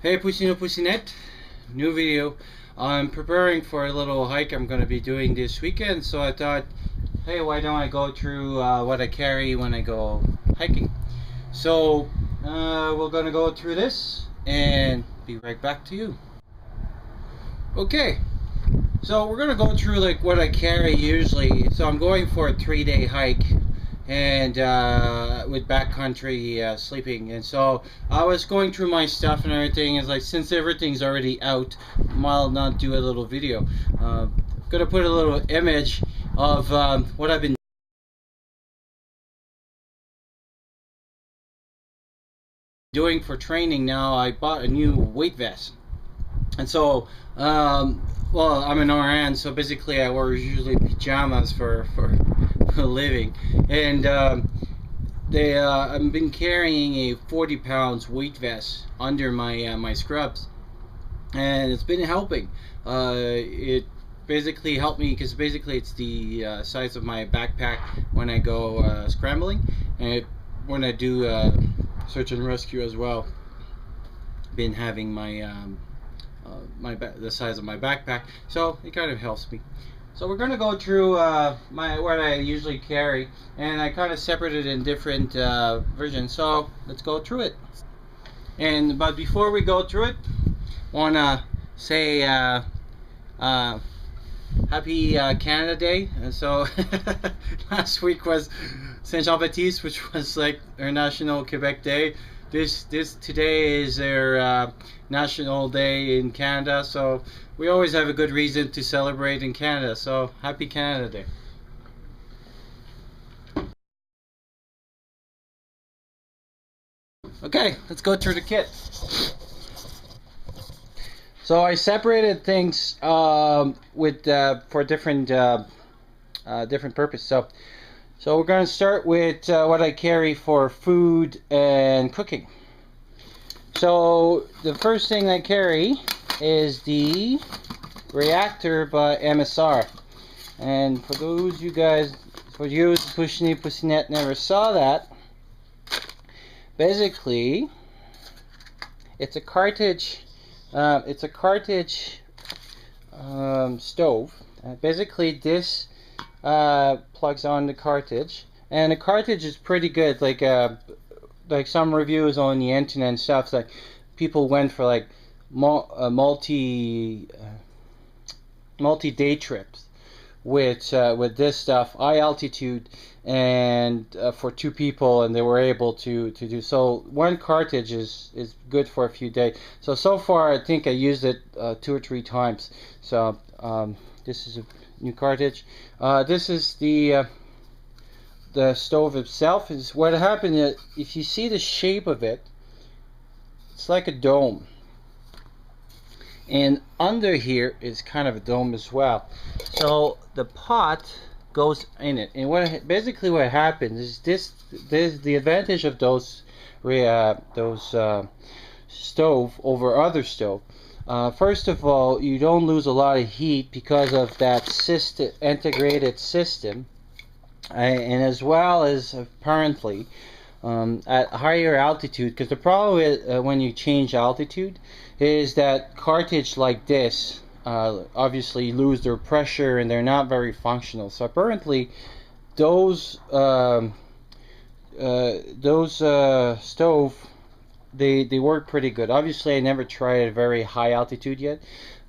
Hey Pusino Pusinet, new video. I'm preparing for a little hike I'm going to be doing this weekend, so I thought, hey, why don't I go through what I carry when I go hiking. So we're going to go through this and be right back to you. Okay, so we're going to go through like what I carry usually. So I'm going for a 3-day hike and with backcountry sleeping, and so I was going through my stuff and everything. Is like, since everything's already out, I'll not do a little video. Gonna put a little image of what I've been doing for training. Now I bought a new weight vest, and so well, I'm an RN, so basically I wear usually pajamas for a living, and I've been carrying a 40 pounds weight vest under my scrubs, and it's been helping. It basically helped me because basically it's the size of my backpack when I go scrambling, and when I do search and rescue as well. Been having my the size of my backpack, so it kind of helps me. So we're gonna go through what I usually carry, and I kind of separated it in different versions. So let's go through it. But before we go through it, wanna say happy Canada Day. And so last week was Saint Jean Baptiste, which was like our national Quebec Day. Today is their national day in Canada, so we always have a good reason to celebrate in Canada. So happy Canada Day. Okay, let's go through the kit. So I separated things with for different different purpose. So we're going to start with what I carry for food and cooking. So the first thing I carry is the reactor by MSR. And for those you guys, for you Pussinet never saw that, basically it's a cartridge. Stove. Basically this plugs on the cartridge, and the cartridge is pretty good. Like some reviews on the internet and stuff, like people went for like multi day trips with this stuff, high altitude, and for 2 people, and they were able to do so. One cartridge is good for a few days. So far I think I used it 2 or 3 times. So this is a new cartridge. This is the stove itself. Is what happened is, if you see the shape of it, it's like a dome, and under here is kind of a dome as well. So the pot goes in it, and basically what happens is this the advantage of those stove over other stove. First of all, you don't lose a lot of heat because of that integrated system, and as well as apparently at higher altitude, because the problem with when you change altitude is that cartridge like this obviously lose their pressure and they're not very functional. So apparently those stove, they work pretty good. Obviously I never tried a very high altitude yet,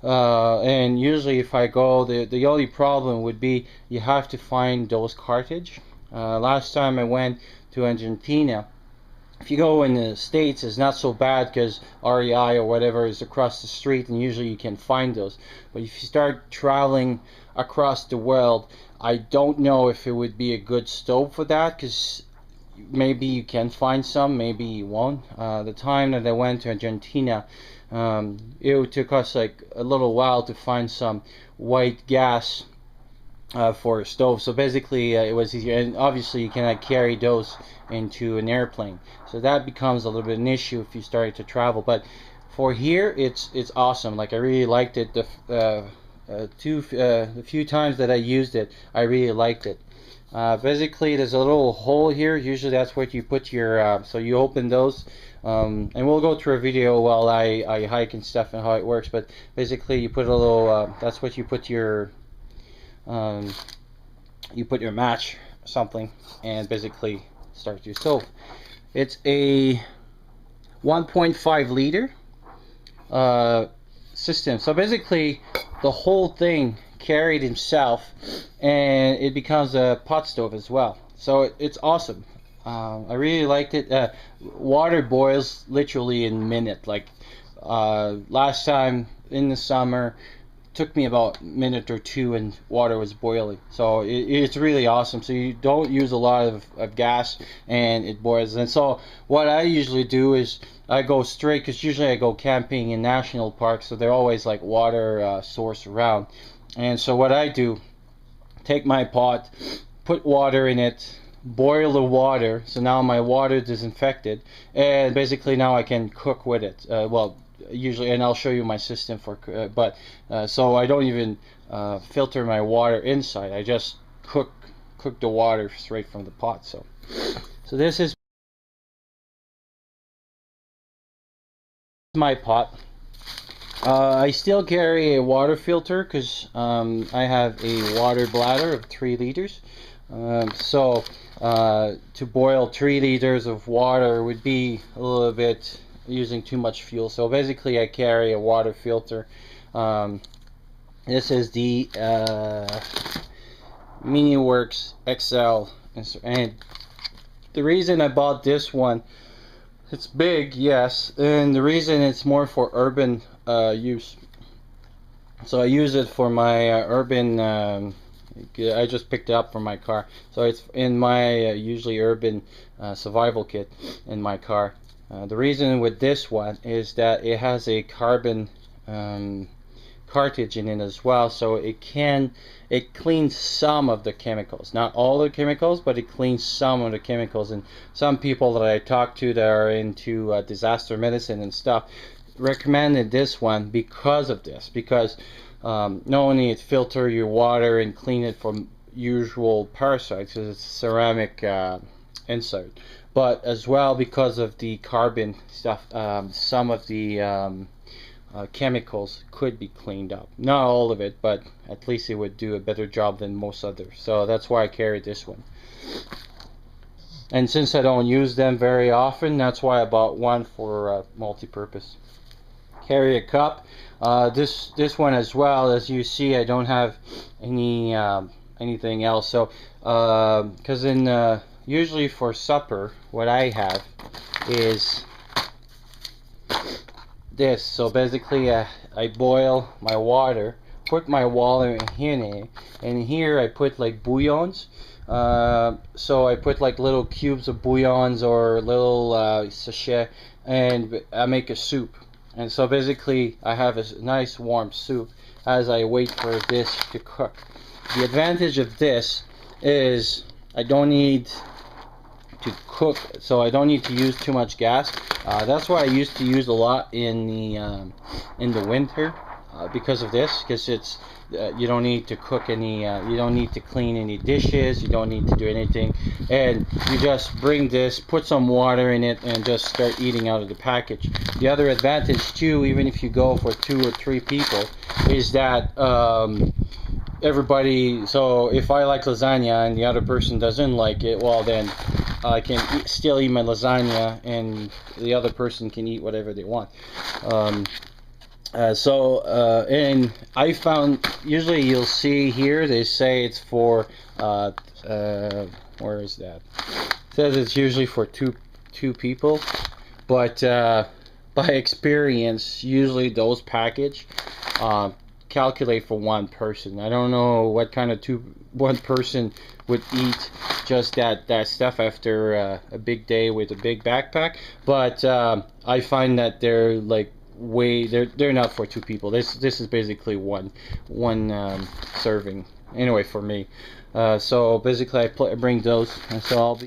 and usually if I go, the only problem would be you have to find those cartridge. Last time I went to Argentina, if you go in the States, it's not so bad because REI or whatever is across the street, and usually you can find those. But if you start traveling across the world, I don't know if it would be a good stove for that, because maybe you can find some, maybe you won't. The time that I went to Argentina, it took us like a little while to find some white gas for a stove. So basically it was easier, and obviously you cannot carry those into an airplane, so that becomes a little bit an issue if you start to travel. But for here, it's awesome. Like, I really liked it. The few times that I used it, I really liked it. Basically, there's a little hole here. Usually that's what you put your, so you open those. And we'll go through a video while I hike and stuff and how it works. But basically, you put a little, that's what um, you put your match or something and basically start your stove. It's a 1.5 liter system. So basically, the whole thing carried himself, and it becomes a pot stove as well. So it's awesome. I really liked it. Water boils literally in a minute. Like last time in the summer, took me about a minute or two and water was boiling. So it's really awesome. So you don't use a lot of gas and it boils. And so what I usually do is I go straight, because usually I go camping in national parks, so they're always like water source around. And so what I do, take my pot, put water in it, boil the water, so now my water is disinfected, and basically now I can cook with it. Well, usually, and I'll show you my system for, so I don't even filter my water inside. I just cook the water straight from the pot. So this is my pot. I still carry a water filter because I have a water bladder of 3 liters. So to boil 3 liters of water would be a little bit using too much fuel. So basically I carry a water filter. This is the MiniWorks XL, and the reason I bought this one, it's big, yes, and the reason it's more for urban use. So I use it for my urban, I just picked it up for my car, so it's in my usually urban survival kit in my car. The reason with this one is that it has a carbon cartridge in it as well, so it cleans some of the chemicals, not all the chemicals, but it cleans some of the chemicals. And some people that I talk to that are into disaster medicine and stuff recommended this one because of this, because not only it filter your water and clean it from usual parasites, because it's ceramic insert, but as well because of the carbon stuff. Some of the chemicals could be cleaned up. Not all of it, but at least it would do a better job than most others. So that's why I carry this one. And since I don't use them very often, that's why I bought one for multi-purpose. Carry a cup. This one as well, as you see, I don't have any anything else. So because in usually for supper, what I have is this. So basically I boil my water, put my water in here, and here I put like bouillons. So I put like little cubes of bouillons or little sachet, and I make a soup. And so basically I have a nice warm soup as I wait for this to cook. The advantage of this is I don't need to cook, so I don't need to use too much gas. That's why I used to use a lot in the winter because of this, because it's you don't need to cook any, you don't need to clean any dishes, you don't need to do anything, and you just bring this, put some water in it, and just start eating out of the package. The other advantage too, even if you go for 2 or 3 people, is that everybody, so if I like lasagna and the other person doesn't like it, well then I can still eat my lasagna and the other person can eat whatever they want. And I found, usually you'll see here they say it's for where is that? It says it's usually for two people, but by experience usually those package calculate for 1 person. I don't know what kind of one person would eat just that stuff after a big day with a big backpack, but I find that they're like they're not for 2 people. This is basically one serving anyway for me. So basically I bring those, and so I'll be